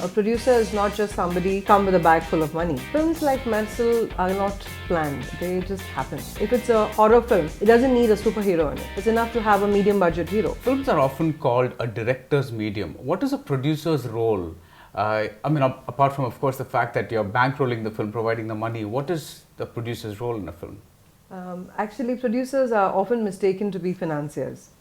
A producer is not just somebody come with a bag full of money. Films like Mersal are not planned, they just happen. If it's a horror film, it doesn't need a superhero in it. It's enough to have a medium budget hero. Films are often called a director's medium. What is a producer's role? Apart from, of course, the fact that you're bankrolling the film, providing the money, what is the producer's role in a film? Actually, producers are often mistaken to be financiers.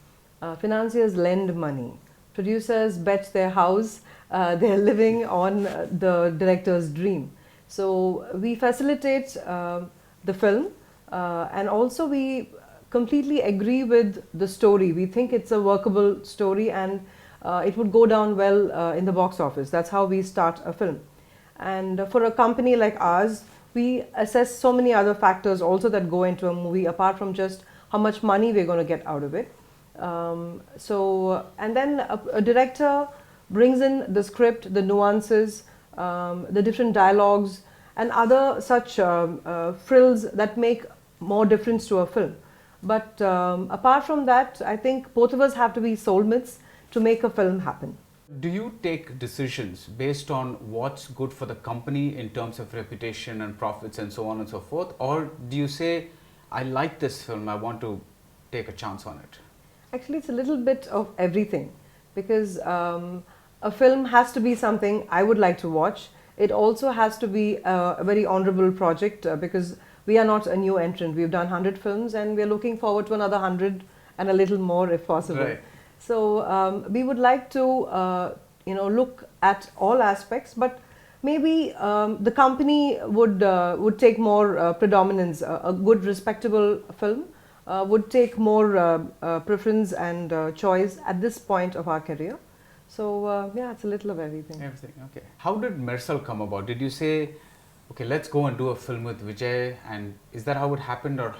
Financiers lend money. Producers bet their house, they're living on the director's dream. So we facilitate the film and also we completely agree with the story. We think it's a workable story and it would go down well in the box office. That's how we start a film. And for a company like ours, we assess so many other factors also that go into a movie apart from just how much money we're going to get out of it. And then a director brings in the script, the nuances, the different dialogues and other such frills that make more difference to a film. But apart from that, I think both of us have to be soulmates to make a film happen. Do you take decisions based on what's good for the company in terms of reputation and profits and so on and so forth? Or do you say, I like this film, I want to take a chance on it? Actually, it's a little bit of everything because a film has to be something I would like to watch. It also has to be a very honorable project because we are not a new entrant. We've done 100 films and we're looking forward to another 100 and a little more if possible. Right. So we would like to look at all aspects, but maybe the company would take more predominance. A good respectable film would take more preference and choice at this point of our career. So yeah, it's a little of everything. Everything, okay. How did Mersal come about? Did you say, okay, let's go and do a film with Vijay, and is that how it happened, or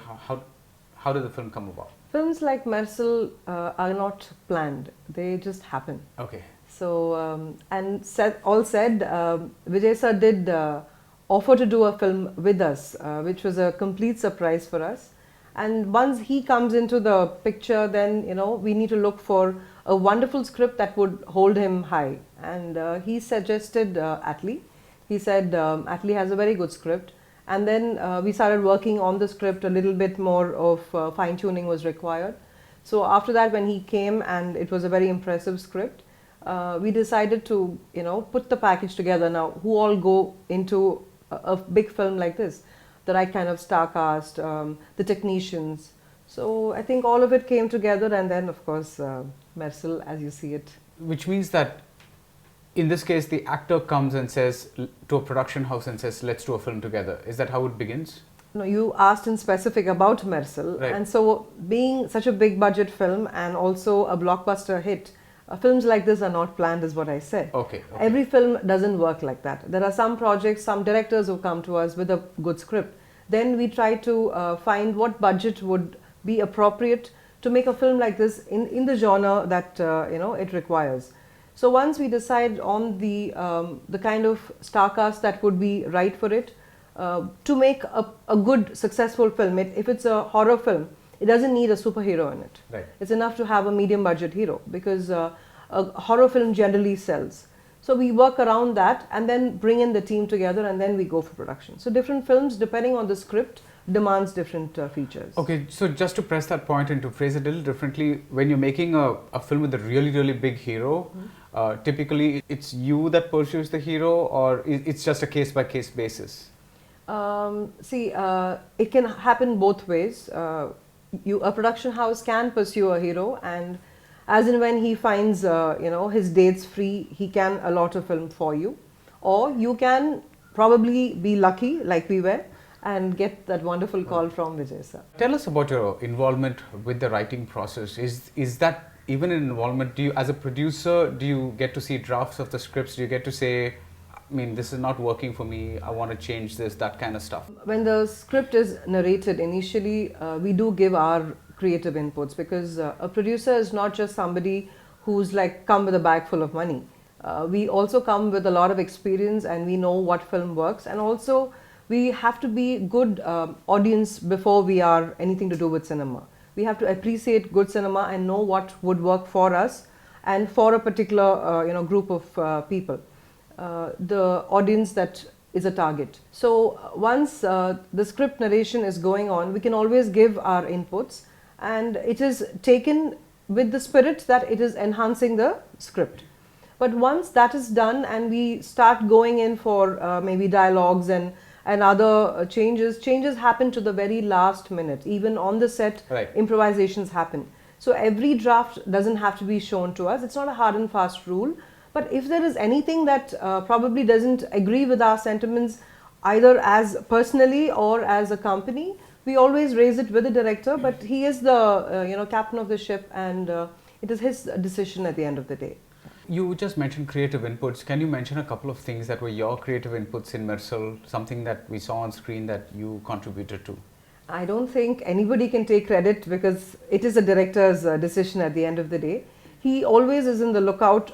how did the film come about? Films like Mersal are not planned, they just happen. Okay. So, Vijay sir did offer to do a film with us, which was a complete surprise for us. And once he comes into the picture, then, we need to look for a wonderful script that would hold him high. And he suggested Atlee. He said Atlee has a very good script. And then we started working on the script. A little bit more of fine-tuning was required. So after that, when he came and it was a very impressive script, we decided to, put the package together. Now, who all go into a big film like this? The right kind of star cast, the technicians. So I think all of it came together, and then of course Mersal, as you see it. Which means that in this case, the actor comes and says to a production house and says, let's do a film together. Is that how it begins? No, you asked in specific about Mersal. Right. And so being such a big budget film and also a blockbuster hit, films like this are not planned is what I said. Okay. Every film doesn't work like that. There are some projects, some directors who come to us with a good script. Then we try to find what budget would be appropriate to make a film like this in the genre that it requires. So once we decide on the kind of star cast that would be right for it, to make a good successful film, if it's a horror film, it doesn't need a superhero in it. Right. It's enough to have a medium budget hero because a horror film generally sells. So we work around that and then bring in the team together and then we go for production. So different films, depending on the script, demands different features. Okay, so just to press that point and to phrase it a little differently, when you're making a film with a really, really big hero, typically it's you that pursues the hero, or it's just a case-by-case basis? It can happen both ways. A production house can pursue a hero, and as and when he finds his dates free, he can allot a film for you, or you can probably be lucky like we were and get that wonderful call from Vijay sir. Tell us about your involvement with the writing process. Is that even an involvement? Do you, as a producer, do you get to see drafts of the scripts? Do you get to say, this is not working for me, I want to change this, that kind of stuff? When the script is narrated, initially we do give our creative inputs because a producer is not just somebody who's like come with a bag full of money. We also come with a lot of experience and we know what film works, and also we have to be good audience before we are anything to do with cinema. We have to appreciate good cinema and know what would work for us and for a particular group of people. the audience that is a target. So once the script narration is going on, we can always give our inputs, and it is taken with the spirit that it is enhancing the script. But once that is done and we start going in for maybe dialogues and other changes happen to the very last minute. Even on the set, Right. improvisations happen. So every draft doesn't have to be shown to us. It's not a hard and fast rule. But if there is anything that probably doesn't agree with our sentiments, either as personally or as a company, we always raise it with the director. But he is the captain of the ship, and it is his decision at the end of the day. You just mentioned creative inputs. Can you mention a couple of things that were your creative inputs in Mersal, something that we saw on screen that you contributed to? I don't think anybody can take credit because it is a director's decision at the end of the day. He always is in the lookout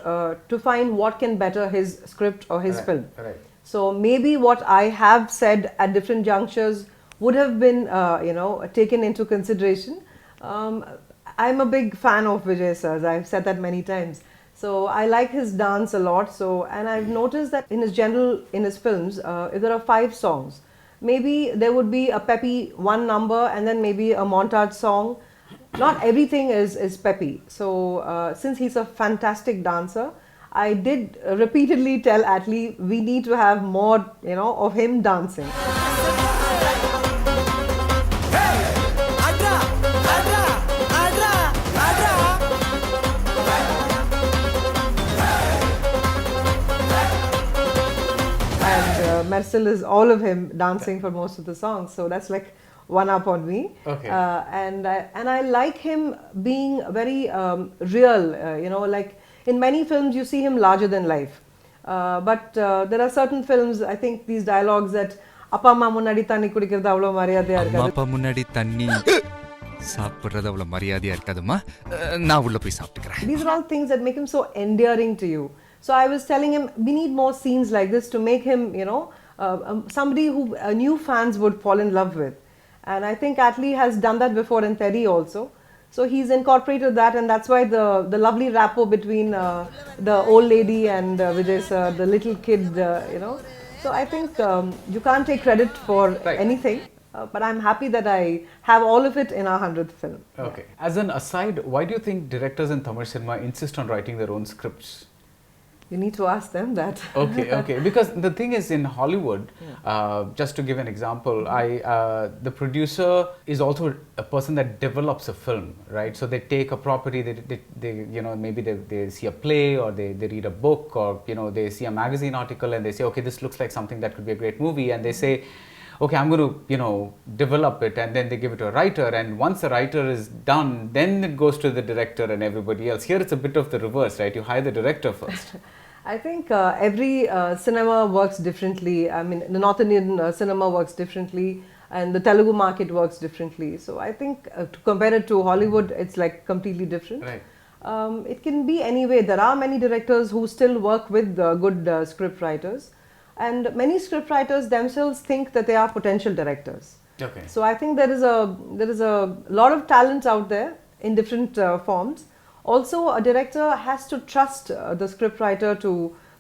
to find what can better his script or his film. Right. So maybe what I have said at different junctures would have been, taken into consideration. I'm a big fan of Vijay sir. I've said that many times. So I like his dance a lot. And I've noticed that in his films, if there are 5 songs, maybe there would be a peppy one number and then maybe a montage song. Not everything is peppy. So since he's a fantastic dancer, I did repeatedly tell Atlee we need to have more, of him dancing. Marcel is all of him dancing for most of the songs, so that's like one up on me. Okay. And I like him being very real. Like in many films you see him larger than life, but there are certain films, I think these dialogues that appa amma munnadi thanni kudikiradhu avlo mariyadaiya irukadhu, appa munnadi thanni சாப்பிடுறது அவ்வளவு மரியாதையா இருக்காதுமா நான் உள்ள போய் சாப்பிட்டுக்கிறேன். These are all things that make him so endearing to you. So I was telling him we need more scenes like this to make him, somebody who new fans would fall in love with. And I think Atlee has done that before in Teddy also. So he's incorporated that, and that's why the lovely rapport between the old lady and Vijay sir, the little kid, So I think you can't take credit for anything. But I'm happy that I have all of it in our 100th film. Okay. As an aside, why do you think directors in Tamil cinema insist on writing their own scripts? You need to ask them that. Okay. Because the thing is, in Hollywood, just to give an example, the producer is also a person that develops a film, right? So they take a property, they maybe they see a play, or they read a book, or they see a magazine article and they say, okay, this looks like something that could be a great movie, and they say, okay, I'm going to develop it, and then they give it to a writer, and once the writer is done, then it goes to the director and everybody else. Here it's a bit of the reverse, right? You hire the director first. I think every cinema works differently. I mean, the North Indian cinema works differently, and the Telugu market works differently. So I think to compare it to Hollywood, it's like completely different. Right. It can be any way. There are many directors who still work with good script writers, and many script writers themselves think that they are potential directors. Okay. So I think there is a lot of talent out there in different forms. Also, a director has to trust the scriptwriter to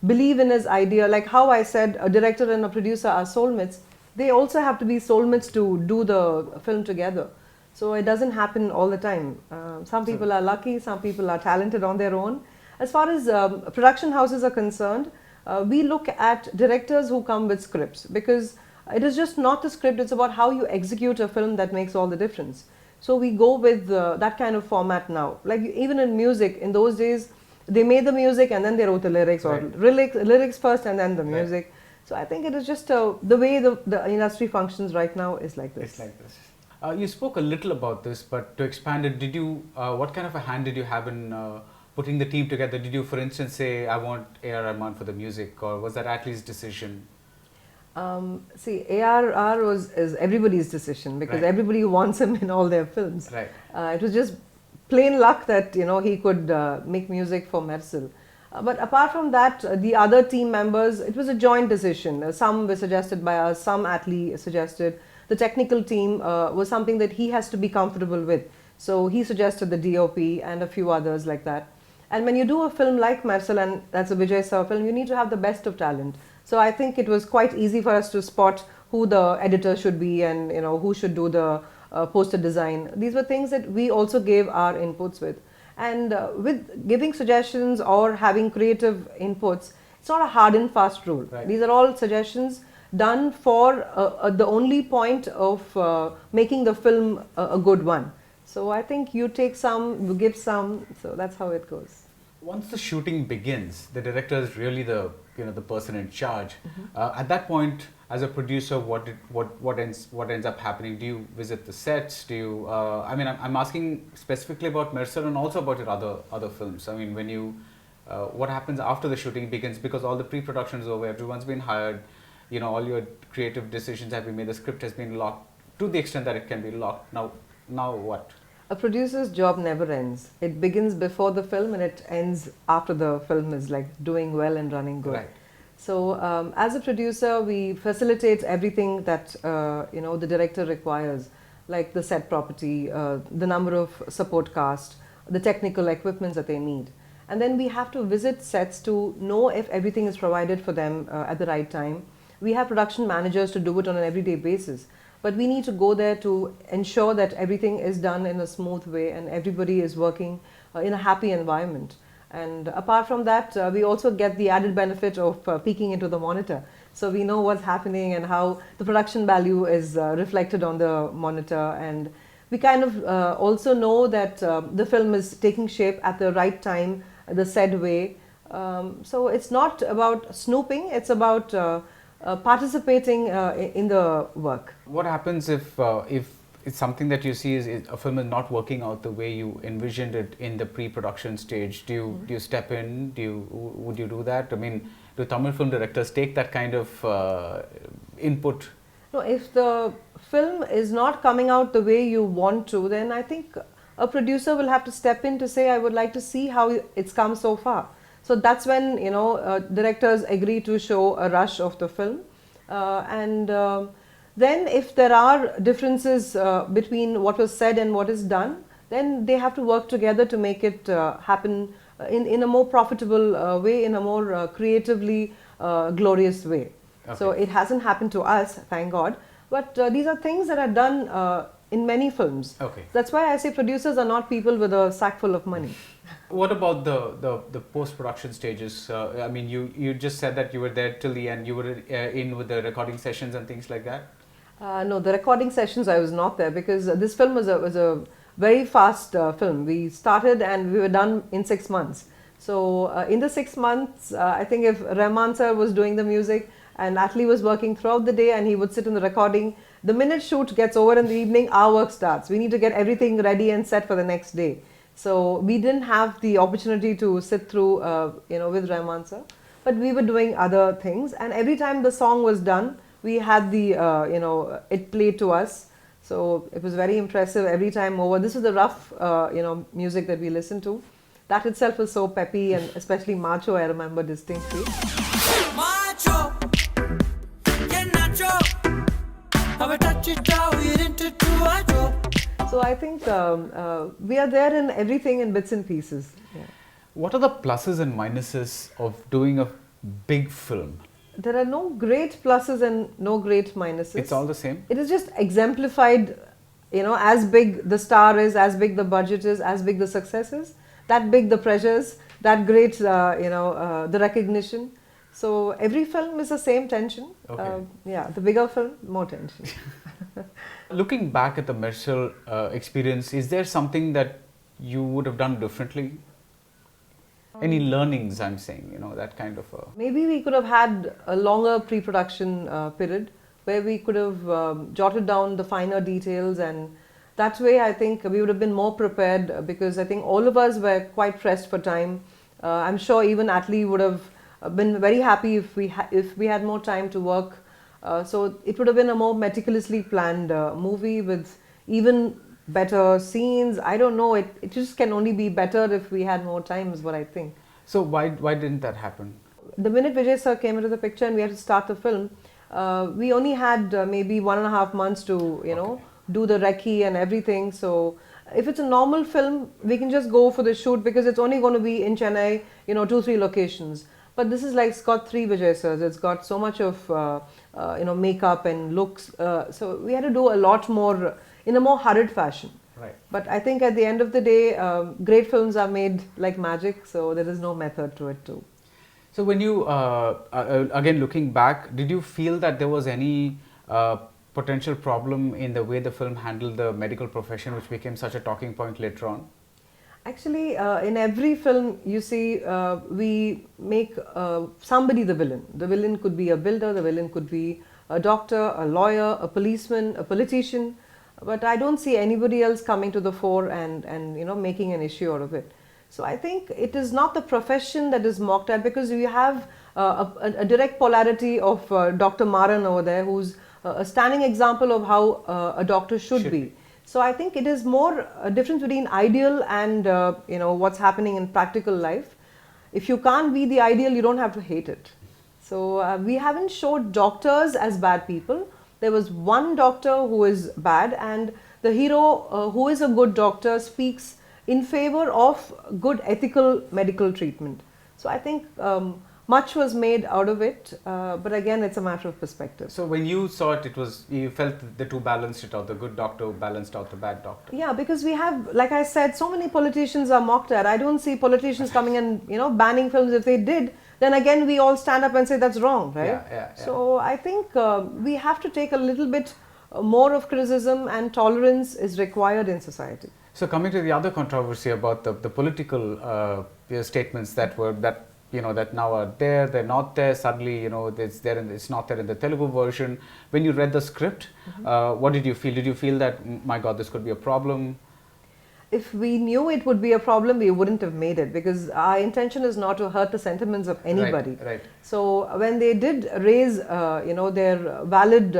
believe in his idea. Like how I said, a director and a producer are soulmates. They also have to be soulmates to do the film together. So it doesn't happen all the time. Some people are lucky, some people are talented on their own. As far as production houses are concerned, we look at directors who come with scripts, because it is just not the script, it's about how you execute a film that makes all the difference. So we go with that kind of format now. Like even in music, in those days, they made the music and then they wrote the lyrics, or lyrics first and then the music. So I think it is just the way the industry functions right now is like this. It's like this. You spoke a little about this, but to expand it, what kind of a hand did you have in putting the team together? Did you, for instance, say, I want A.R. Rahman for the music, or was that Atlee's decision? See, ARR is everybody's decision, because everybody wants him in all their films. Right. It was just plain luck that he could make music for Mersal. But apart from that, the other team members, it was a joint decision. Some were suggested by us, some Atlee suggested. The technical team was something that he has to be comfortable with. So he suggested the DOP and a few others like that. And when you do a film like Mersal, and that's a Vijay sir film, you need to have the best of talent. So I think it was quite easy for us to spot who the editor should be and who should do the poster design. These were things that we also gave our inputs with. And with giving suggestions or having creative inputs, it's not a hard and fast rule. Right. These are all suggestions done for the only point of making the film a good one. So I think you take some, you give some, so that's how it goes. Once the shooting begins, the director is really the the person in charge. At that point, as a producer, what ends up happening? Do you visit the sets? Do you? I mean, I'm asking specifically about Mersal and also about your other films. I mean, when you, what happens after the shooting begins? Because all the pre-production is over, everyone's been hired. All your creative decisions have been made. The script has been locked to the extent that it can be locked. Now what? A producer's job never ends. It begins before the film and it ends after the film is like doing well and running good. Right. So as a producer, we facilitate everything that the director requires, like the set property, the number of support cast, the technical equipments that they need. And then we have to visit sets to know if everything is provided for them at the right time. We have production managers to do it on an everyday basis. But we need to go there to ensure that everything is done in a smooth way and everybody is working in a happy environment. And apart from that, we also get the added benefit of peeking into the monitor. So we know what's happening and how the production value is reflected on the monitor. And we kind of also know that the film is taking shape at the right time, the said way. So it's not about snooping, it's about participating in the work. What happens if it's something that you see is a film is not working out the way you envisioned it in the pre-production stage? Do you step in? Would you do that? I mean, do Tamil film directors take that kind of input? No, if the film is not coming out the way you want to, then I think a producer will have to step in to say, I would like to see how it's come so far. So that's when directors agree to show a rush of the film, then if there are differences between what was said and what is done, then they have to work together to make it happen in a more profitable way, in a more creatively glorious way. Okay. So it hasn't happened to us, thank God, but these are things that are done in many films. Okay. That's why I say producers are not people with a sack full of money. What about the post-production stages? I mean, you just said that you were there till the end. You were in with the recording sessions and things like that? No, the recording sessions I was not there because this film was a very fast film. We started and we were done in 6 months. So in the 6 months, I think if Rahman sir was doing the music and Atlee was working throughout the day and he would sit in the recording, the minute shoot gets over in the evening, our work starts. We need to get everything ready and set for the next day. So we didn't have the opportunity to sit through, with Rahman sir, but we were doing other things. And every time the song was done, we had the, it played to us. So it was very impressive every time over. This is the rough, music that we listened to. That itself was so peppy, and especially Macho, I remember distinctly. Macho, so I think we are there in everything in bits and pieces. Yeah. What are the pluses and minuses of doing a big film? There are no great pluses and no great minuses. It's all the same? It is just exemplified, as big the star is, as big the budget is, as big the success is, that big the pressures, that great, the recognition. So every film is the same tension. Okay. The bigger film, more tension. Looking back at the Mersal experience, is there something that you would have done differently? Any learnings, I'm saying, that kind of a... Maybe we could have had a longer pre-production period where we could have jotted down the finer details, and that way I think we would have been more prepared, because I think all of us were quite pressed for time. I'm sure even Atlee would have been very happy if we had more time to work. So it would have been a more meticulously planned movie with even better scenes. I don't know, it just can only be better if we had more time, is what I think. So why didn't that happen? The minute Vijay sir came into the picture and we had to start the film, we only had maybe 1.5 months to do the recce and everything. So If it's a normal film, we can just go for the shoot because it's only going to be in Chennai, 2-3 locations. But this is like, it's got 3 Vijay sirs, it's got so much of makeup and looks. So we had to do a lot more in a more hurried fashion. Right. But I think at the end of the day, great films are made like magic, so there is no method to it too. So when you, again looking back, did you feel that there was any potential problem in the way the film handled the medical profession, which became such a talking point later on? Actually, in every film, you see, we make somebody the villain. The villain could be a builder, the villain could be a doctor, a lawyer, a policeman, a politician. But I don't see anybody else coming to the fore and making an issue out of it. So I think it is not the profession that is mocked at, because we have a direct polarity of Dr. Maran over there, who's a standing example of how a doctor should be. So I think it is more a difference between ideal and what's happening in practical life. If you can't be the ideal, you don't have to hate it. So we haven't showed doctors as bad people. There was one doctor who is bad, and the hero who is a good doctor speaks in favor of good ethical medical treatment. So I think much was made out of it, but again, it's a matter of perspective. So when you saw it, you felt the two balanced it out, the good doctor balanced out the bad doctor. Yeah, because we have, like I said, so many politicians are mocked at. I don't see politicians coming and banning films. If they did, then again we all stand up and say that's wrong, right? Yeah. So I think we have to take a little bit more of criticism, and tolerance is required in society. So coming to the other controversy about the political statements that now are there, they're not there. Suddenly, it's not there in the Telugu version. When you read the script, what did you feel? Did you feel that, my God, this could be a problem? If we knew it would be a problem, we wouldn't have made it, because our intention is not to hurt the sentiments of anybody. Right. So when they did raise, their valid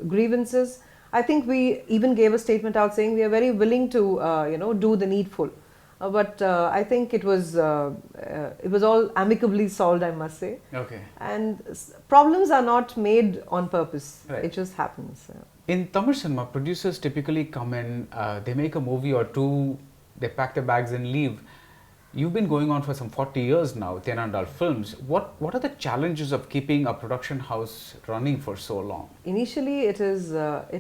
grievances, I think we even gave a statement out saying we are very willing to, do the needful. But I think it was all amicably solved, I must say. Okay. And problems are not made on purpose. Right. It just happens. In Tamil cinema, producers typically come in, they make a movie or two, they pack their bags and leave. You've been going on for some 40 years now with Thenandal Films. What are the challenges of keeping a production house running for so long? Initially, it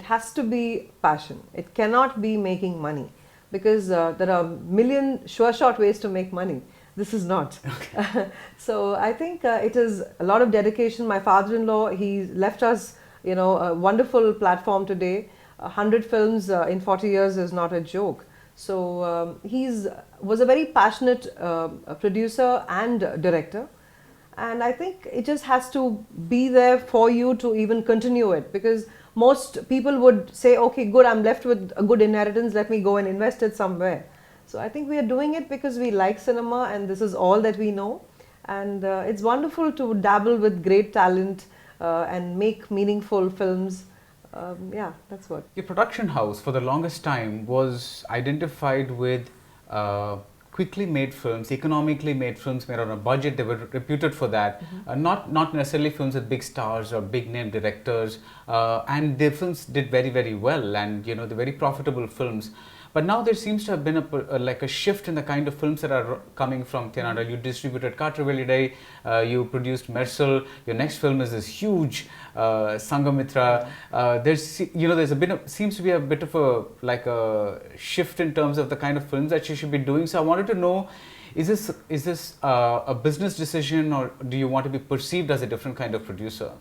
has to be passion. It cannot be making money, because there are a million sure shot ways to make money. This is not. Okay. So I think it is a lot of dedication. My father-in-law, he left us, a wonderful platform today. 100 films in 40 years is not a joke. So was a very passionate producer and director. And I think it just has to be there for you to even continue it, because most people would say, okay, good, I'm left with a good inheritance, let me go and invest it somewhere. So I think we are doing it because we like cinema, and this is all that we know. And it's wonderful to dabble with great talent and make meaningful films. Yeah, that's what. Your production house for the longest time was identified with quickly made films, economically made films made on a budget. They were reputed for that. Not necessarily films with big stars or big name directors, and their films did very, very well, and they're very profitable films. But now there seems to have been a shift in the kind of films that are coming from Thenandal. You distributed Katravelidai, you produced Mersal. Your next film is this huge Sangamitra. Seems to be a bit of a shift in terms of the kind of films that you should be doing. So I wanted to know, is this a business decision, or do you want to be perceived as a different kind of producer?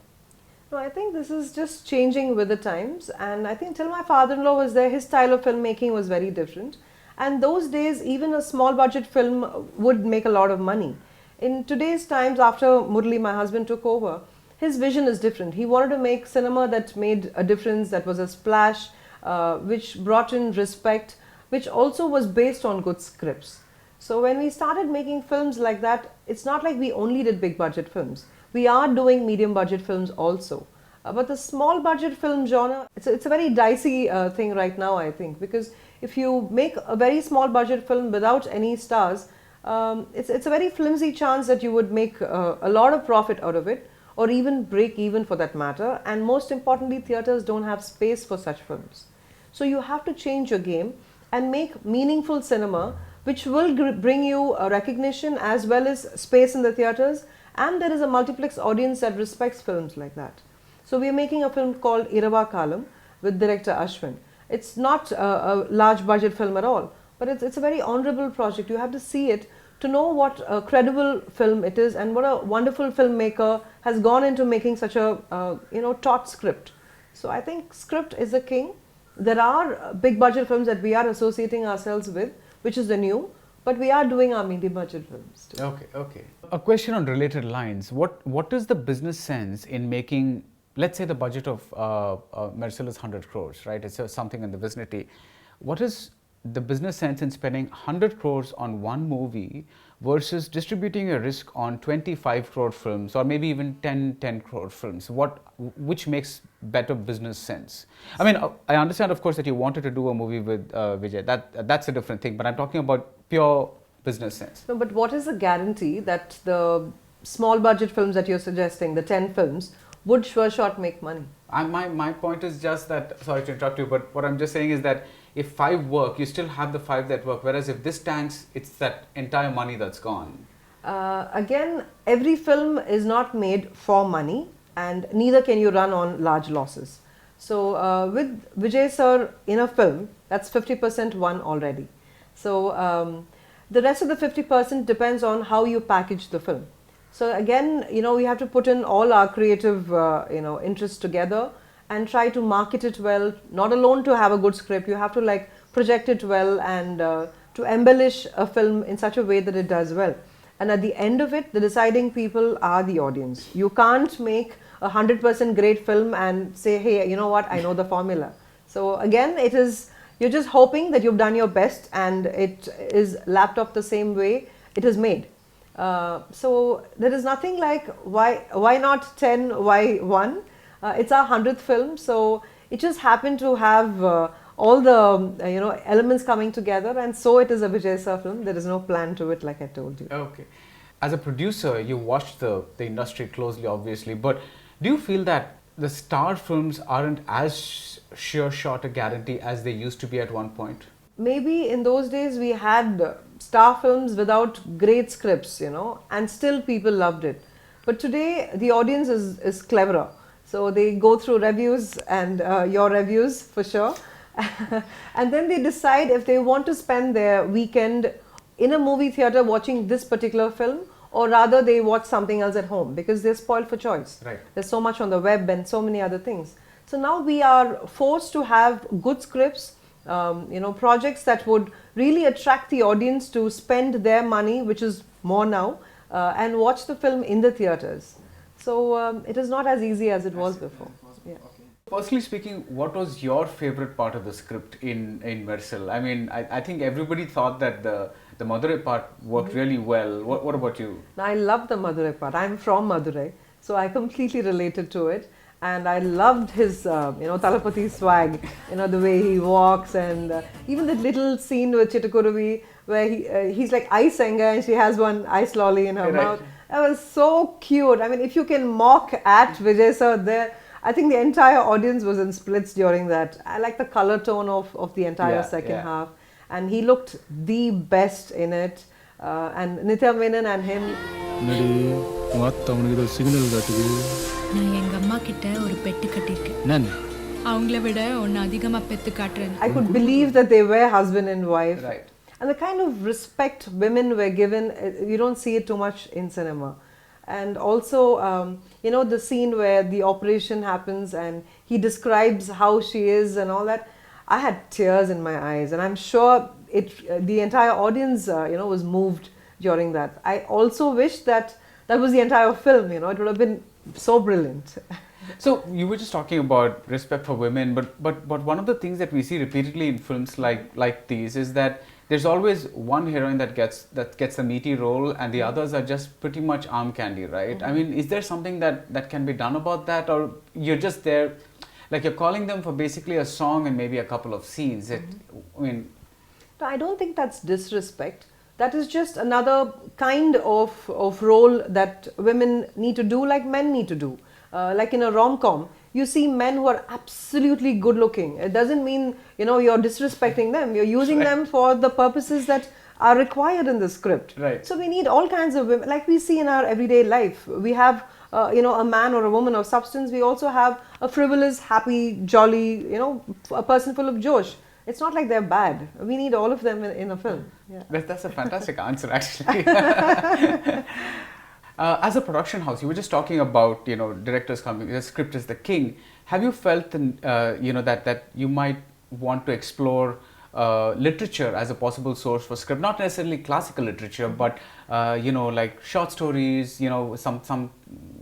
No, I think this is just changing with the times, and I think till my father-in-law was there, his style of filmmaking was very different. And those days, even a small budget film would make a lot of money. In today's times, after Murli, my husband, took over, his vision is different. He wanted to make cinema that made a difference, that was a splash, which brought in respect, which also was based on good scripts. So when we started making films like that, it's not like we only did big budget films. We are doing medium budget films also. But the small budget film genre, it's a very dicey thing right now, I think, because if you make a very small budget film without any stars, it's a very flimsy chance that you would make a lot of profit out of it, or even break even for that matter. And most importantly, theatres don't have space for such films. So you have to change your game. and make meaningful cinema which will bring you recognition as well as space in the theatres, and there is a multiplex audience that respects films like that. So we are making a film called Irava Kalam with director Ashwin. It's not a large budget film at all, but it's a very honorable project. You have to see it to know what a credible film it is and what a wonderful filmmaker has gone into making such a taut script. So I think script is the king. There are big budget films that we are associating ourselves with, which is the new, but we are doing our medium budget films too. Okay. A question on related lines. What is the business sense in making, let's say the budget of Mersal is 100 crores, right? It's something in the vicinity. What is the business sense in spending 100 crores on one movie versus distributing a risk on 25 crore films or maybe even 10 crore films? Which makes better business sense? I mean, I understand, of course, that you wanted to do a movie with Vijay. That's a different thing, but I'm talking about pure business sense. No, but what is the guarantee that the small budget films that you're suggesting, the 10 films, would sure shot make money? My point is just that, sorry to interrupt you, but what I'm just saying is that if 5 work, you still have the 5 that work, whereas if this tanks, it's that entire money that's gone. Again, every film is not made for money, and neither can you run on large losses. So with Vijay sir in a film, that's 50% won already. So the rest of the 50% depends on how you package the film. So again, we have to put in all our creative interests together and try to market it well, not alone to have a good script. You have to project it well and to embellish a film in such a way that it does well. And at the end of it, the deciding people are the audience. You can't make a 100% great film and say, hey, you know what, I know the formula. So again, you're just hoping that you've done your best and it is lapped off the same way it is made. So there is nothing like why not 10, why 1? It's our 100th film, so it just happened to have all the elements coming together, and so it is a Vijay sir film. There is no plan to it, like I told you. Okay. As a producer, you watch the industry closely, obviously, but do you feel that the star films aren't as sure shot a guarantee as they used to be at one point? Maybe in those days we had star films without great scripts, and still people loved it. But today the audience is cleverer. So they go through reviews and your reviews for sure. And then they decide if they want to spend their weekend in a movie theatre watching this particular film, or rather they watch something else at home because they're spoiled for choice. Right. There's so much on the web and so many other things. So now we are forced to have good scripts, projects that would really attract the audience to spend their money, which is more now, and watch the film in the theatres. So it is not as easy as it was before. Yeah. Personally speaking, what was your favorite part of the script in Mersal? I mean, I think everybody thought that the Madurai part worked really well. What about you? I love the Madurai part. I'm from Madurai, so I completely related to it. And I loved his, Talapati swag, the way he walks, and even the little scene with Chittukuruvi where he's like ice anger and she has one ice lolly in her mouth. That was so cute. I mean, if you can mock at Vijay sir there, I think the entire audience was in splits during that. I like the color tone of the entire second half. And he looked the best in it. And Nitya Menon and him. I could believe that they were husband and wife. Right. And the kind of respect women were given, you don't see it too much in cinema. And also, the scene where the operation happens and he describes how she is and all that, I had tears in my eyes. And I'm sure the entire audience, was moved during that. I also wish that was the entire film, it would have been so brilliant. So you were just talking about respect for women, but one of the things that we see repeatedly in films like these is that there's always one heroine that gets the meaty role, and the others are just pretty much arm candy, right? Mm-hmm. I mean, is there something that can be done about that, or you're just there, like you're calling them for basically a song and maybe a couple of scenes? No, I don't think that's disrespect. That is just another kind of role that women need to do, like men need to do. Like in a rom-com, you see men who are absolutely good looking. It doesn't mean, you know, you're disrespecting them. You're using them for the purposes that are required in the script. Right. So we need all kinds of women, like we see in our everyday life. We have, you know, a man or a woman of substance. We also have a frivolous, happy, jolly, you know, a person full of josh. It's not like they're bad. We need all of them in a film. Yeah. That's a fantastic answer, actually. As a production house, you were just talking about, you know, directors coming, the script is the king. Have you felt, you know, that you might want to explore literature as a possible source for script? Not necessarily classical literature, but you know, like short stories. You know, some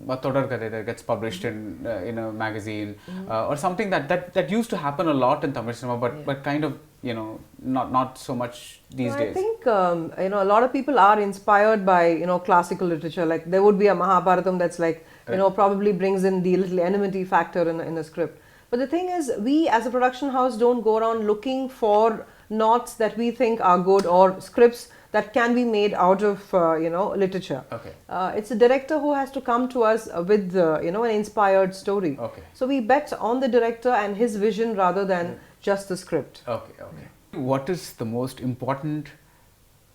Todar that gets published in a magazine, or something that used to happen a lot in Tamil cinema, but kind of, you know, not so much these days. I think you know, a lot of people are inspired by, you know, classical literature. Like there would be a Mahabharatam that's like, you know, probably brings in the little enmity factor in a script. But the thing is, we as a production house don't go around looking for knots that we think are good or scripts that can be made out of you know, literature. Okay. It's a director who has to come to us with you know, an inspired story. Okay. So we bet on the director and his vision rather than just the script. Okay. What is the most important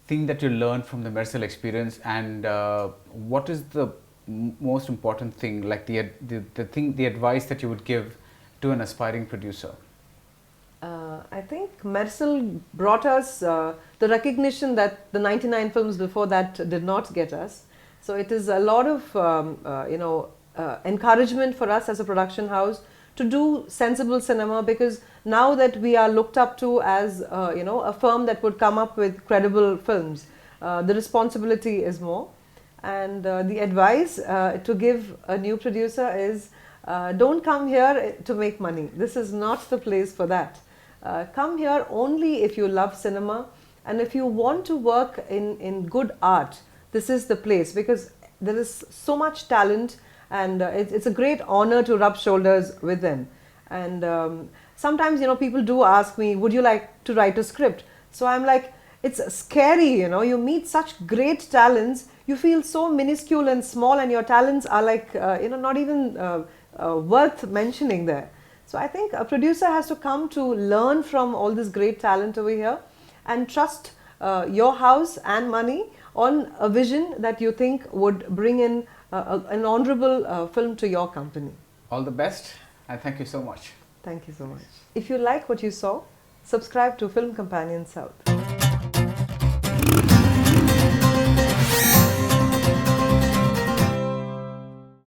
thing that you learned from the Mersal experience, and what is the most important thing, like the advice that you would give to an aspiring producer? I think Mersal brought us the recognition that the 99 films before that did not get us. So it is a lot of you know, encouragement for us as a production house to do sensible cinema, because now that we are looked up to as you know, a firm that would come up with credible films, the responsibility is more. And the advice to give a new producer is, don't come here to make money. This is not the place for that. Come here only if you love cinema, and if you want to work in good art, this is the place, because there is so much talent, and it's a great honor to rub shoulders with them. And sometimes, you know, people do ask me, would you like to write a script? So I'm like, it's scary, you know, you meet such great talents, you feel so minuscule and small, and your talents are like, you know, not even worth mentioning there. So I think a producer has to come to learn from all this great talent over here and trust your house and money on a vision that you think would bring in an honorable film to your company. All the best, and thank you so much. Thank you so much. If you like what you saw, subscribe to Film Companion South.